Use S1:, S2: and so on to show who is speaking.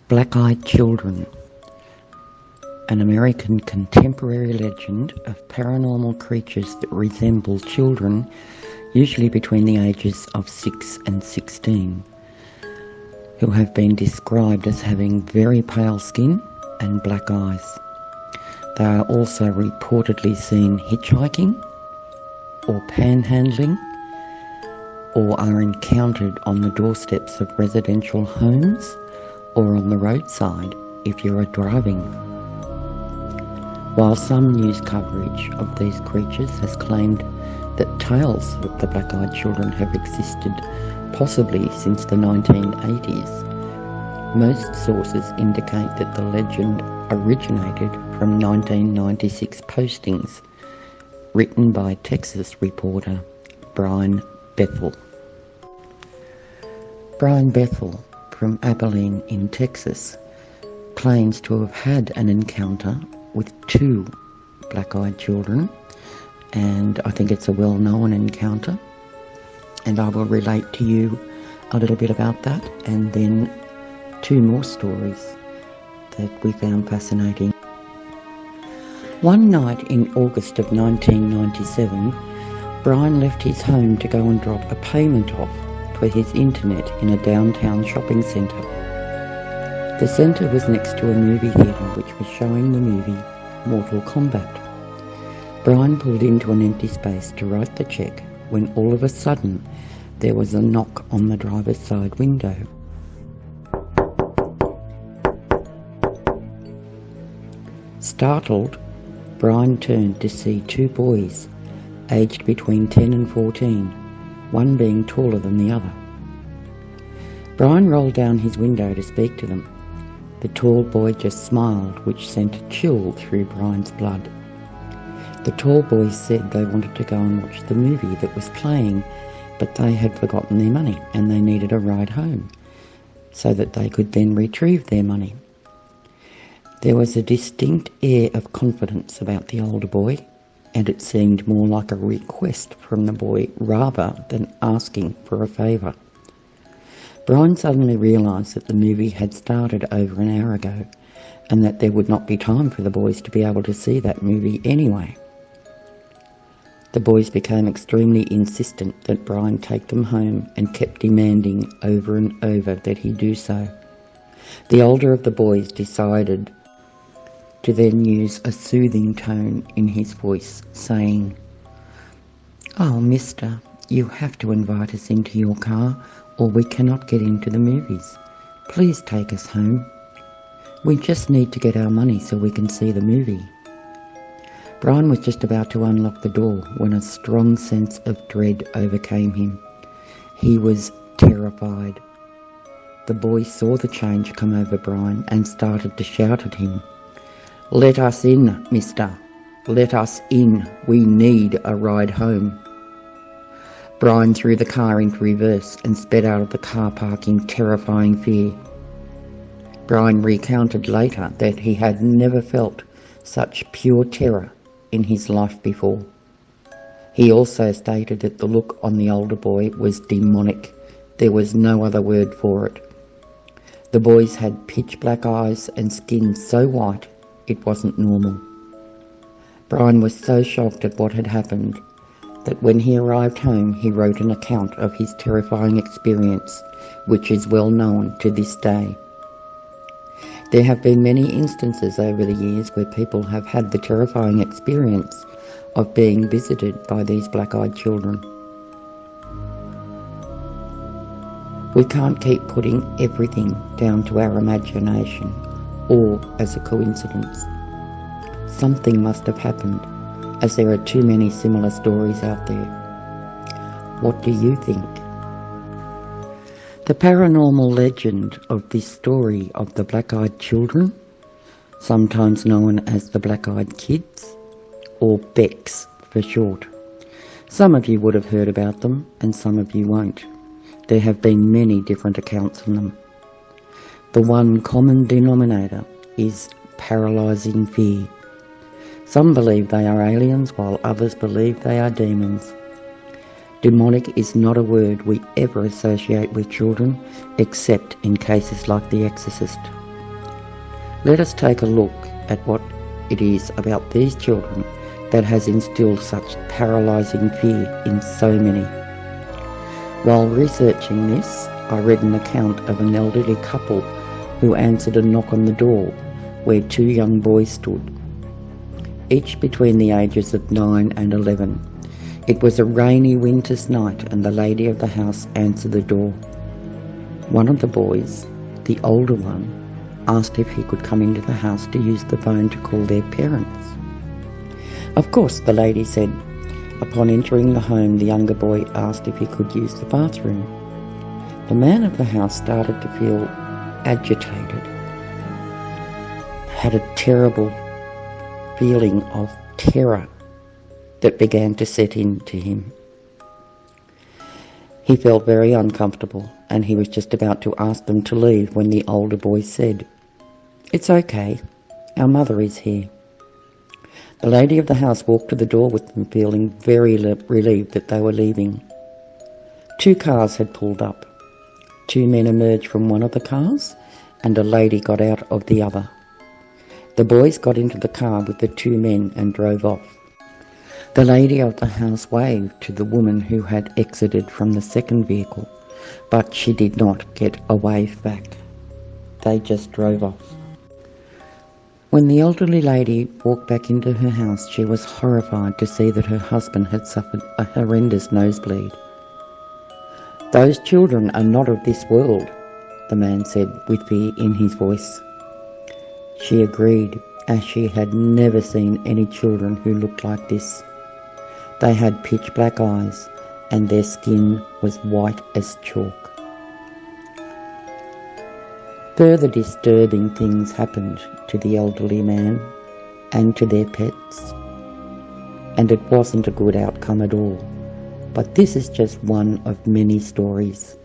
S1: Black-Eyed Children, an American contemporary legend of paranormal creatures that resemble children, usually between the ages of 6 and 16, who have been described as having very pale skin and black eyes. They are also reportedly seen hitchhiking or panhandling, or are encountered on the doorsteps of residential homes or on the roadside if you are driving. While some news coverage of these creatures has claimed that tales of the black-eyed children have existed possibly since the 1980s, most sources indicate that the legend originated from 1996 postings written by Texas reporter Brian Bethel. Brian Bethel from Abilene in Texas claims to have had an encounter with 2 black-eyed children, and I think it's a well-known encounter, and I will relate to you a little bit about that, and then 2 more stories that we found fascinating. One night in August of 1997, Brian left his home to go and drop a payment off for his internet in a downtown shopping centre. The centre was next to a movie theatre which was showing the movie Mortal Kombat. Brian pulled into an empty space to write the cheque when all of a sudden there was a knock on the driver's side window. Startled, Brian turned to see 2 boys, aged between 10 and 14, one being taller than the other. Brian rolled down his window to speak to them. The tall boy just smiled, which sent a chill through Brian's blood. The tall boys said they wanted to go and watch the movie that was playing, but they had forgotten their money and they needed a ride home so that they could then retrieve their money. There was a distinct air of confidence about the older boy, and it seemed more like a request from the boy rather than asking for a favour. Brian suddenly realised that the movie had started over an hour ago and that there would not be time for the boys to be able to see that movie anyway. The boys became extremely insistent that Brian take them home and kept demanding over and over that he do so. The older of the boys decided to then use a soothing tone in his voice, saying, "Oh, mister, you have to invite us into your car or we cannot get into the movies. Please take us home. We just need to get our money so we can see the movie." Brian was just about to unlock the door when a strong sense of dread overcame him. He was terrified. The boys saw the change come over Brian and started to shout at him, "Let us in, mister. Let us in. We need a ride home." Brian threw the car into reverse and sped out of the car park in terrifying fear. Brian recounted later that he had never felt such pure terror in his life before. He also stated that the look on the older boy was demonic. There was no other word for it. The boys had pitch black eyes and skin so white it wasn't normal. Brian was so shocked at what had happened that when he arrived home he wrote an account of his terrifying experience, which is well known to this day. There have been many instances over the years where people have had the terrifying experience of being visited by these black-eyed children. We can't keep putting everything down to our imagination or as a coincidence. Something must have happened, as there are too many similar stories out there. What do you think? The paranormal legend of this story of the black-eyed children, sometimes known as the black-eyed kids, or Becks for short. Some of you would have heard about them and some of you won't. There have been many different accounts on them. The one common denominator is paralysing fear. Some believe they are aliens while others believe they are demons. Demonic is not a word we ever associate with children, except in cases like The Exorcist. Let us take a look at what it is about these children that has instilled such paralysing fear in so many. While researching this, I read an account of an elderly couple who answered a knock on the door where two young boys stood, each between the ages of 9 and 11. It was a rainy winter's night and the lady of the house answered the door. One of the boys, the older one, asked if he could come into the house to use the phone to call their parents. Of course, the lady said. Upon entering the home, the younger boy asked if he could use the bathroom. The man of the house started to feel agitated, had a terrible feeling of terror that began to set into him. He felt very uncomfortable and he was just about to ask them to leave when the older boy said, "It's okay, our mother is here." The lady of the house walked to the door with them, feeling very relieved that they were leaving. 2 cars had pulled up. 2 men emerged from one of the cars and a lady got out of the other. The boys got into the car with the 2 men and drove off. The lady of the house waved to the woman who had exited from the second vehicle, but she did not get a wave back. They just drove off. When the elderly lady walked back into her house, she was horrified to see that her husband had suffered a horrendous nosebleed. "Those children are not of this world," the man said with fear in his voice. She agreed, as she had never seen any children who looked like this. They had pitch black eyes and their skin was white as chalk. Further disturbing things happened to the elderly man and to their pets, and it wasn't a good outcome at all. But this is just one of many stories.